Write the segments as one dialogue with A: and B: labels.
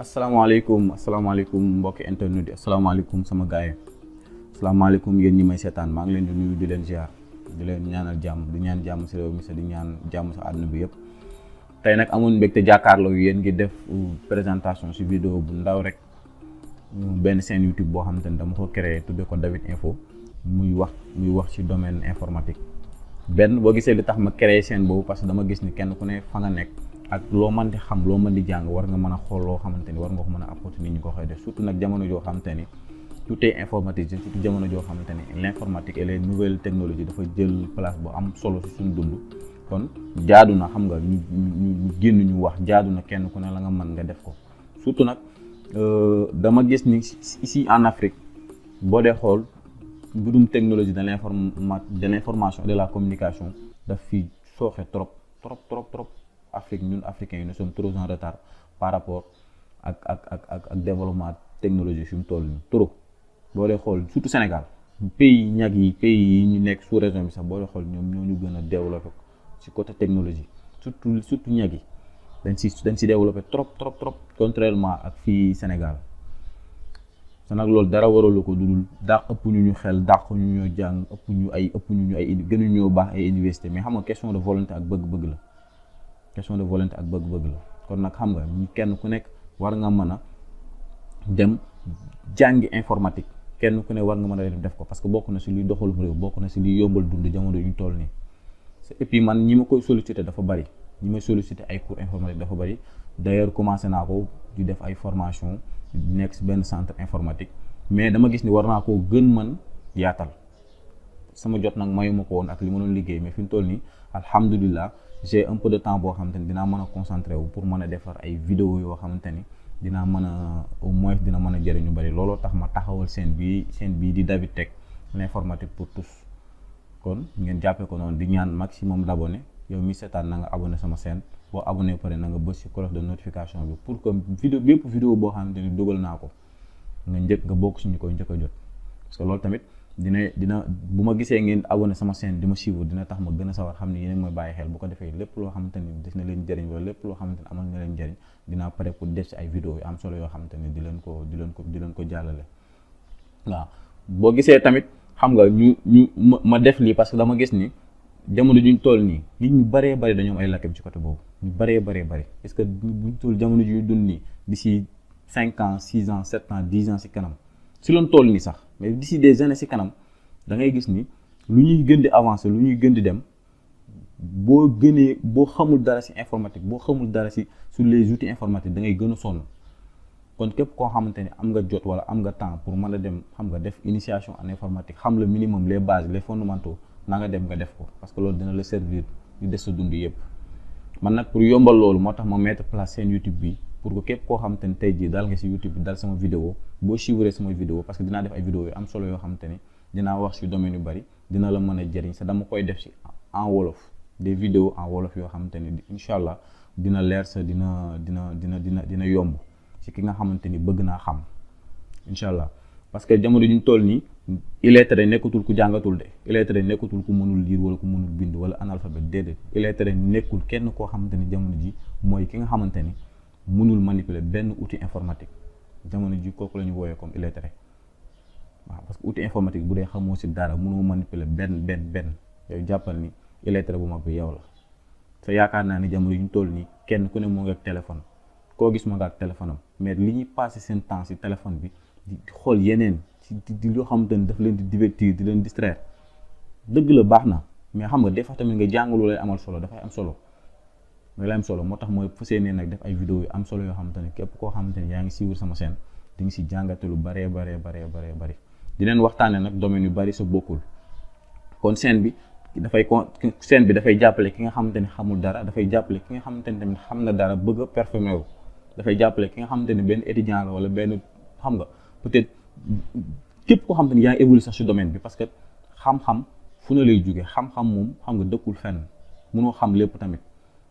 A: asalaamaaleykum mbokki internet yi asalaamaaleykum sama gars yi asalaamaaleykum yéen ñi may seetaan maa ngi leen di nuyu di leen ziar di leen ñaanal jàmm di ñaan jàmm si réew mi sa di ñaan jàmm sa àdduna bi yëpp. tey nag amoon mbégte jàkkaarloo yéen ngi def présentation si vidéo bu ndaw rek benn chaîne YouTube boo xamante ni dama ko créé tudde ko David Info muy wax ci domaine informatique. benn boo gisee li tax ma créé chaîne boobu parce que dama gis ni kenn ku ne fa nga nekk ak loo mën di xam loo mën di jàng war nga mën a xool loo xamante ni war nga ko mën a apporter nit ñi ko koy def surtout nag jamono joo xamante ni tout est informatique surtout jamono joo xamante ni l'informatique et les nouvelles technologies dafa jël place bu am solo si suñu dund. kon jaadu na xam nga ñu génn ñu wax jaadu na kenn ku ne la nga mën nga def ko surtout nag dama gis ni ici en Afrique boo dee xool mbirum technologie de l'information et de la communication daf fi sooxe trop. Afrique ñun africains yi nous sommes trop en retard par rapport ak développement technologie fi mu toll nii trop boo dee xool surtout Sénégal pays yi ñu nekk sous région bi sax boo dee xool ñoom ñoo ñu gën a développé ci côté technologie surtout ñag yi dañ si développé trop contrairement ak fii Sénégal te nag loolu dara waralu ko dudul dàq ëpp ñu xel dàq ñu ñoo jàng ëpp ñu ay gënuñu ñoo baax ay université mais xam nga question de volonté ak bëgg-bëgg la. kon nag xam nga kenn ku nekk war nga mën a dem jàngi informatique kenn ku ne war nga mën a def ko parce que bokk na si luy doxal réew bokk na si luy yombal dund jamono yu ñu toll nii. et puis man ñi ma koy sollicité dafa bari ñi may sollicité ay cours informatique dafa bari d'ailleurs commencé naa ko di def ay formation di nekk si benn centre informatique mais dama gis ni war naa koo gën mën yaatal sama jot nag mayuma ko woon ak li ma doon liggéey mais fi mu toll nii alhamdulilah. J'ai un peu de temps boo xamante ni dinaa mën a concentré wu pour mën a defar ay vidéo yoo xamante ni dinaa mën a au moins dina mën a jëriñ ñu bari looloo tax ma taxawal chaîne bii di David Tech l'informatique pour tous kon ngeen jàppee ko noonu di ñaan maximum d'abonnés yow mi seetaan na nga abonné sama chaîne boo abonné pare na nga bës ci cloche de notification bi pour que bépp vidéo boo xamante ni dugal naa ko nga bokk suñu koy njëkk a jot parce que loolu tamit dina bu ma gisee ngeen abonné sama chaîne di ma suivre dina tax ma gën a sawar xam ni yéen mooy bàyyi xel bu ko defee lépp loo xamante ni def na leen jëriñ wala lépp loo xamante ni amal na leen jëriñ dinaa pare pour def ci ay vidéo yu am solo yoo xamante ni di leen ko jàllale. waaw boo gisee tamit xam nga ma def lii parce que dama gis ni jamono juñ toll nii nit ñu bëree bëri dañoo am ay lakkam ci côté boobu ñu bëree est-ce que buñ toll jamono ju ñu dund nii d'ici 5 ans 6 ans 7 ans 10 ans ci kanam si loon toll nii sax mais d'ici des années ci kanam da ngay gis ni lu ñuy gën di avancer lu ñuy gën di dem boo xamul dara ci informatique boo xamul dara sur les outils informatiques da ngay gën a sonn kon képp koo xamante ni am nga jot wala am nga temps pour mën a dem xam nga def initiation en informatique xam le minimum les bases les fondamentaux na nga dem nga def ko parce que loolu dina la servir di des sa dund yëpp. man nag pour yombal loolu moo tax ma mettre place seen YouTube bi pour que képp koo xamante ni tey jii dal nga ci YouTube bi dal sama vidéo boo suivre sama vidéo parce que dinaa def ay vidéo yu am solo yoo xamante ni dinaa wax ci domaine yu bari dina la mën a jëriñ sa dama koy def ci en wolof des vidéos en wolof yoo xamante ni incha allah dina leer sa dina yomb ci ki nga xamante ni bëgg naa xam incha allah parce que jamono ju ñu toll nii illettré nekkatul ku jàngatul de illettré nekkatul ku mënul lire wala ku mënul bind wala analphabète déedéet illettré nekkul kenn koo xamante ni jamono ji mooy ki nga xamante ni mënul manipuler benn outil informatique jamono ji kooku la ñu wooyee comme illettré. waaw parce que outil informatique bu dee xamoo ci dara mënoo manipuler benn yow jàppal ni illettré bu mag bi yow la te yaakaar naa ni jamono yu ñu toll nii kenn ku ne moo ngi ak téléphone koo gis moo ngi ak téléphone am mais li ñuy passé seen temps ci téléphone bi di xool yeneen di loo xamante ni daf leen di divertir di leen distraire dëgg la baax na mais xam nga des fois tamit nga jàng lu lay amal solo dafay am solo moo tax mooy fas yéene nag def ay vidéo yu am solo yoo xamante ni képp koo xamante ni yaa ngi suivre sama chaîne di nga ci jàngate lu baree di leen waxtaane nag domaine yu bari sa bokkul kon chaîne bi dafay jàppale ki nga xamante ni xamul dara dafay jàppale ki nga xamante ni tamit xam na dara bëgg a performer wu dafay jàppale ki nga xamante ni benn étudiant la wala benn xam nga peut-être képp koo xamante ni yaa ngi évoluer sax ci domaine bi parce que xam-xam fu na lay jóge xam-xam moom xam nga dëkkul fenn mënoo xam lépp tamit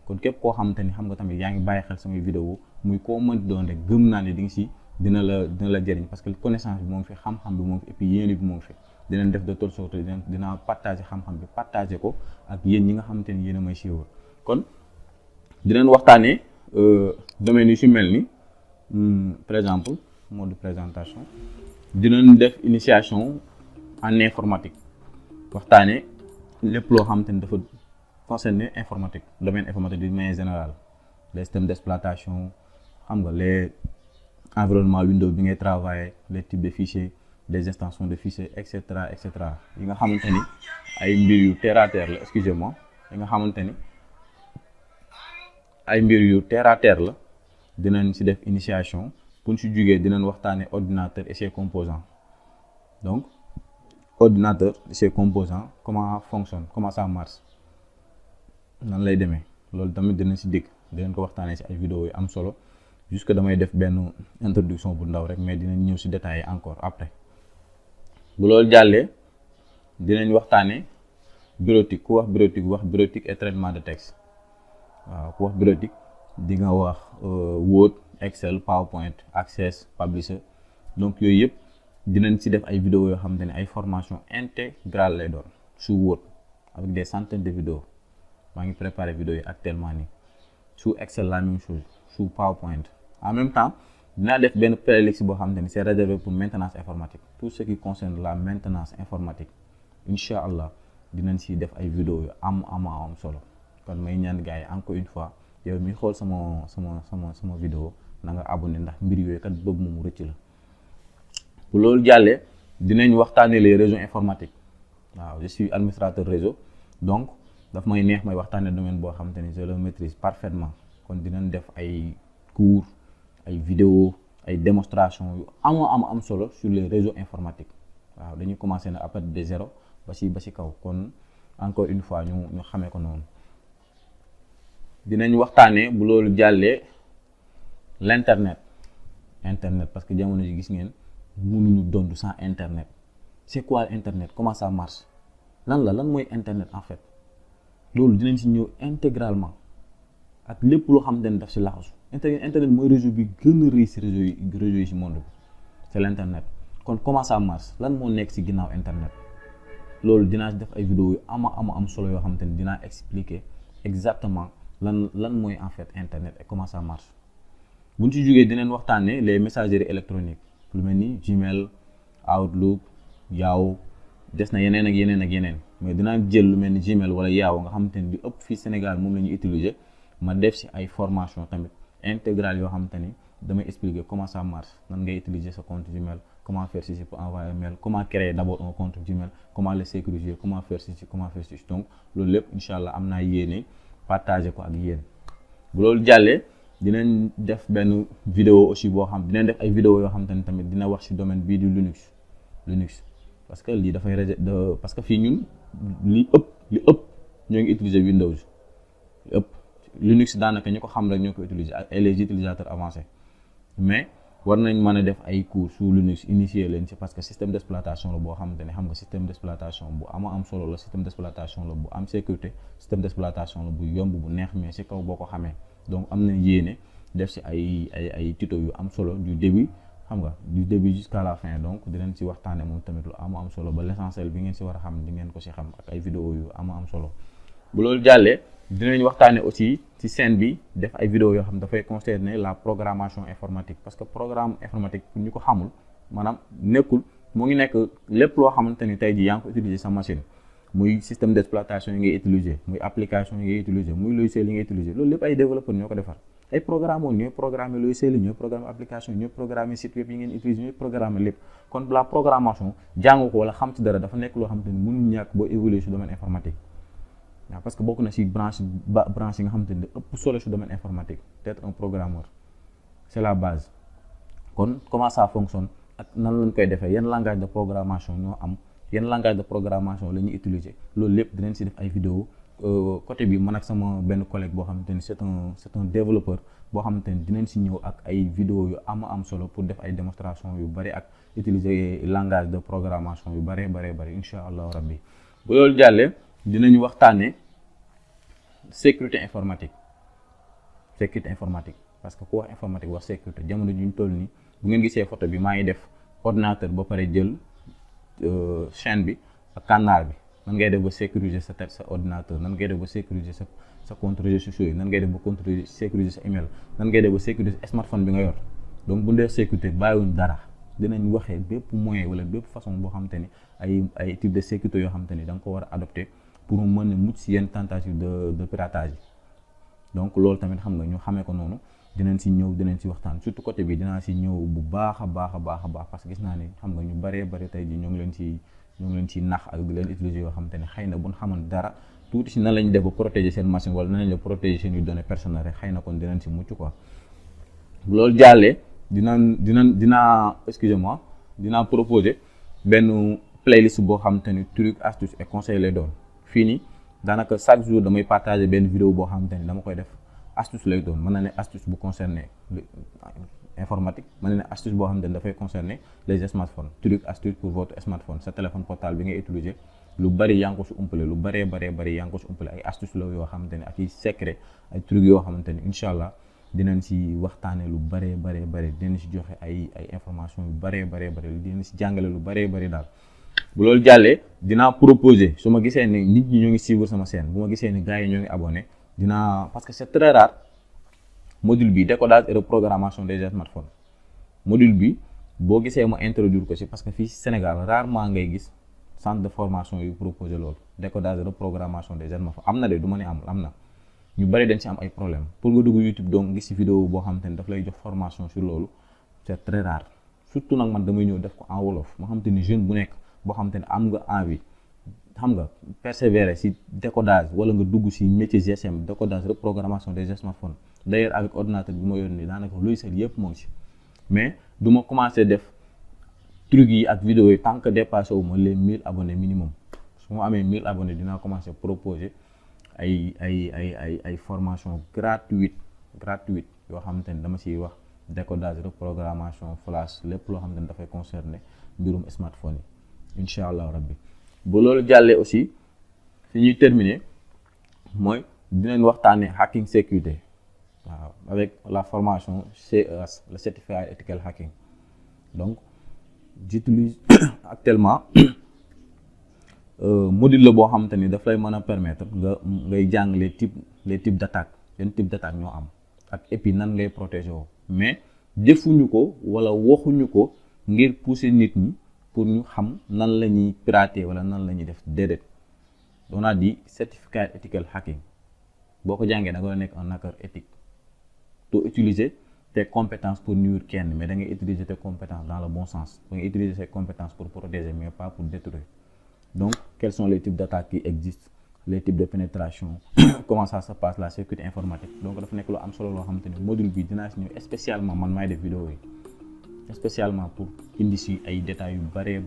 A: kon képp koo xamante ni xam nga tamit yaa ngi bàyyi xel samay vidéo muy koo mën doon rek gëm naa ne di nga ci dina la jëriñ parce que connaissance bi moom fi xam-xam bi moom fi et puis yéene bi moom fi dinañ def de telle sorte dinaa partager xam-xam bi partager ko ak yéen ñi nga xamante ni yéen a may suivre kon dinañ waxtaanee domaine yu ci mel ni par exemple mode de présentation dinañ def initiation en informatique waxtaane lépp loo xamante ni dafa concerner informatique domaine informatique d'une manière générale les systèmes d'exploitation xam nga les environnement Windows bi ngay travailler les types de fichiers des extensions de fichiers et cetera yi nga xamante ni ay mbir yu terre à terre la excusez-moi yi nga xamante ni ay mbir yu terre à terre la dinañ ci def initiation pour ñu ci jugee dinañ waxtaane ordinateur et ses composants donc ordinateur et ses composants comment fonctionne comment ça marche nan lay demee loolu tamit dinañ ci dégg dinañ ko waxtaanee ci ay vidéos yu am solo jusque damay def benn introduction bu ndaw rek mais dinañ ñëw ci détails encore après bu loolu jàllee dinañ waxtaanee bureautique ku wax bureautique et traitement de texte waaw ku wax bureautique di nga wax Word Excel PowerPoint Access Publisher donc yooyu yëpp dinañ ci def ay vidéos yoo xamante ne ay formation intégrale lay doon su Word avec des centaines de vidéos maa ngi préparé vidéos yi actuellement nii su Excel la même chose su PowerPoint en même temps dinaa def benn playlist boo xamante ni c'est réservé pour maintenance informatique tout ce qui concerne la maintenance informatique incha allah dinañ ci def ay vidéos yu am solo kon may ñaan gars yi encore une fois yow mi xool sama vidéo na nga abonné ndax mbir yooyu kat bëgg mu rëcc la bu loolu jàllee dinañ waxtaanee les réseaux informatiques waaw je suis administrateur réseau donc daf may neex may waxtaanee domaine boo xamante ni je le maîtrise parfaitement kon dinañ def ay cours ay vidéos ay démonstrations yu am solo sur les réseaux informatiques waaw dañuy commencer na à partir de zéro ba ci kaw kon encore une fois ñu xamee ko noonu dinañ waxtaanee bu loolu jàllee l'internet parce que jamono ji gis ngeen mënuñu dund sans internet c'est quoi internet comment ça marche lan mooy internet en fait loolu dinañ ci ñëw intégralement ak lépp loo xam ne daf ci laxasu internet mooy réseau bi gën a rëy ci réseau yi ci monde bi c'est l'internet kon comment ça marche lan moo nekk ci ginnaaw internet loolu dinaa def ay vidéos yu am solo yoo xamante ni dinaa expliquer exactement lan mooy en fait internet et comment ça marche bu ñu ci jógee dinañ waxtaanee les messageries électroniques lu mel ni Gmail Outlook Yahoo des na yeneen ak yeneen mais dinaa jël lu mel ni Gmail wala Yahoo nga xamante ni di ëpp fii Sénégal moom la ñuy utiliser ma def ci ay formation tamit intégrale yoo xamante ni damay expliquer comment ça marche nan ngay utiliser sa compte Gmail comment faire ceci pour envoyer un mail comment créer d'abord un compte Gmail comment le sécuriser comment faire ceci donc loolu lépp incha allah am naa yéene partager ko ak yéen bu loolu jàllee dinañ def benn vidéo aussi boo xam dinañ def ay vidéo yoo xam te ne tamit dina wax ci domaine bii di Linux parce que lii dafay parce que fii ñun li ëpp ñoo ngi utiliser Windows li ëpp Linux daanaka ñu ko xam rek ñoo ko utiliser et les utilisateurs avancés mais war nañ mën a def ay cours sur Linux initier leen ci parce que système d'exploitation la boo xamante ne xam nga système d'exploitation bu am solo la système d'exploitation la bu am sécurité système d'exploitation la bu yomb bu neex mais ci kaw boo ko xamee donc am na yéene def ci ay tuto yu am solo du début jusqu'à la fin donc dinañ ci waxtaane moom tamit lu am solo ba l'essentiel bi ngeen ci war a xam di ngeen ko ci xam ak ay vidéo yu am solo bu loolu jàllee dinañ waxtaane aussi ci chaîne bi def ay vidéos yoo xam dafay concerner la programmation informatique parce que programme informatique pour ñu ko xamul maanaam nekkul moo ngi nekk lépp loo xamante ni tey jii yaa ngi ko utiliser sa machine muy système d'exploitation yi ngay utiliser muy application yi ngay utiliser muy logiciel yi ngay utiliser loolu lépp ay développeurs ñoo ko defar ay programmeurs ñooy programmer logiciel yi ñooy programmer application yi ñooy programmer site web yi ngeen utiliser ñooy programmer lépp kon la programmation jàng ko wala xam ci dara dafa nekk loo xamante ni mënul ñàkk boo évoluer ci domaine informatique waaw parce que bokk na ci branche yi nga xamante ni ëpp solo ci domaine informatique d'être un programmeur c'est la base kon comment ça fonctionne ak nan lañ koy defee yan langage de programmation ñoo am yan langage de programmation la ñuy utiliser loolu lépp dinañ ci def ay vidéo côté bi man ak sama benn collègue boo xamante ni c'est un développeur boo xamante ni dinañ ci ñëw ak ay vidéo yu am solo pour def ay démonstration yu bari ak utiliser langage de programmation yu bari incha allahu rabbi bu loolu jàllee dinañ waxtaanee sécurité informatique parce que ku wax informatique wax sécurité jamono ji ñu toll nii bu ngeen gisee photo bi maa ngi def ordinateur ba pare jël chaîne bi ak kànnaar bi nan ngay def ba sécuriser sa ordinateur nan ngay def ba sécuriser sa compte réseaux sociaux yi nan ngay def ba sécuriser sa email nan ngay def ba sécuriser smartphone bi nga yor donc bu dee sécurité bàyyiwuñ dara, dinañ waxee bépp moyen wala bépp façon boo xamante ni ay type de sécurité yoo xamante ni da nga ko war a adopté pour mu mën a mucc si yenn tentative de piratage yi. Donc loolu tamit xam nga ñu xamee ko noonu, dinañ si ñëw dinañ si waxtaan, surtout côté bi dinaa si ñëw bu baax a baax parce que gis naa ni xam nga ñu bëree tey ji ñoo ngi leen ci nax ak di leen utiliser yoo xamante ni xëy na buñ xamoon dara tuuti si nan lañ def ba protéger seen machine wala nan lañ def protéger seen données personnelles rek xëy na kon dinañ si mucc quoi. Bu loolu jàllee dinaa excusez-moi dinaa proposer benn playlist boo xamante ni trucs astuces et conseils lay doon. Fii nii daanaka chaque jour damay partager benn vidéo boo xamante ni dama koy def astuce lay doon, mën na ne astuce bu concerné informatique, mën na ne astuce boo xamante ni dafay concerner les smartphones, trucs astuces pour votre smartphone, sa téléphone portable bi ngay utiliser. Lu bari yaa ngi ko si umpale, lu bari yaa ngi ko si umpale, ay astuce la yoo xamante ni ak ay secret, ay trucs yoo xamante ni incha allah dinañ si waxtaanee lu bari dinañ si joxe ay information yu bari dinañ si jàngale lu bari daal. Bu loolu jàllee dinaa proposer su ma gisee ni nit ñi ñoo ngi suivre sama chaîne, bu ma gisee ni gars yi ñoo ngi abonné, parce que c'est très rare module bi décodage et reprogrammation des smartphones. Module bi boo gisee ma introduire ko si parce que fii Sénégal rarement ngay gis centre de formation yu proposé loolu, décodage et reprogrammation des smartphones. Am na de, du ma ne amul, am na. Ñu bari dañ si am ay problème pour nga dugg YouTube donc gis si vidéo boo xamante ni daf lay jox formation sur loolu, c'est très rare. Surtout nag man damay ñëw def ko en wolof, ma xamante ni jeune bu nekk boo xamante ni am nga envie xam nga persévérer si décodage wala nga dugg si métier GSM, décodage reprogrammation des smartphones. D'ailleurs avec ordinateur bi ma yor nii daanaka logiciel yëpp moo ngi si, mais du ma commencer def trucs yi ak vidéo yi tant que dépassé wu ma les 1000 abonnés minimum. Su ma amee 1000 abonnés dinaa commencer proposer ay formation gratuite yoo xamante ni dama siy wax décodage reprogrammation flash, lépp loo xamante ni dafay concerner mbirum smartphone yi incha allah rabbi. Bu loolu jàllee aussi fi ñuy terminer mooy dinañ waxtaanee hacking sécurité, waaw, avec la formation CES, le Certified Ethical Hacking. Donc j'utilise actuellement module la boo xamante ni daf lay mën a permettre ngay jàng les types d'attaques, yenn type d'attaque ñoo am ak et puis nan ngay protéger woo, mais defuñu ko wala waxuñu ko ngir pousser nit ñi pour ñu xam nan la ñuy pirater wala nan la ñuy def, déedéet. On a dit Certified Ethical Hacking, boo ko jàngee da nga nekk un hacker éthique. Doo utiliser tes compétences pour nuire kenn, mais da ngay utiliser tes compétences dans le bon sens, da ngay utiliser ses compétences pour protéger mais pas pour détruire. Donc quels sont les types d'attaques qui existent, les types de pénétration, comment ça se passe, la sécurité informatique. Donc dafa nekk lu am solo loo xamante ni module bi dinaa si ñëw spécialement, man maay def vidéo yi spécialement pour indi si ay détails yu bari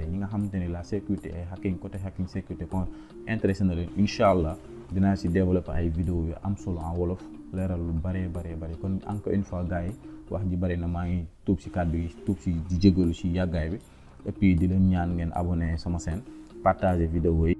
A: ñi nga xamante ni la sécurité ay hacking, côté hacking sécurité kon intéressé na leen, incha allah dinaa si développer ay vidéo yu am solo en wolof leeral lu bari. Kon encore une fois gars yi wax ji bari na, maa ngi tuub si kàddu yi, tuub si di jégalu si yàggaay bi, et puis di leen ñaan ngeen abonné sama chaîne, partager vidéo yi.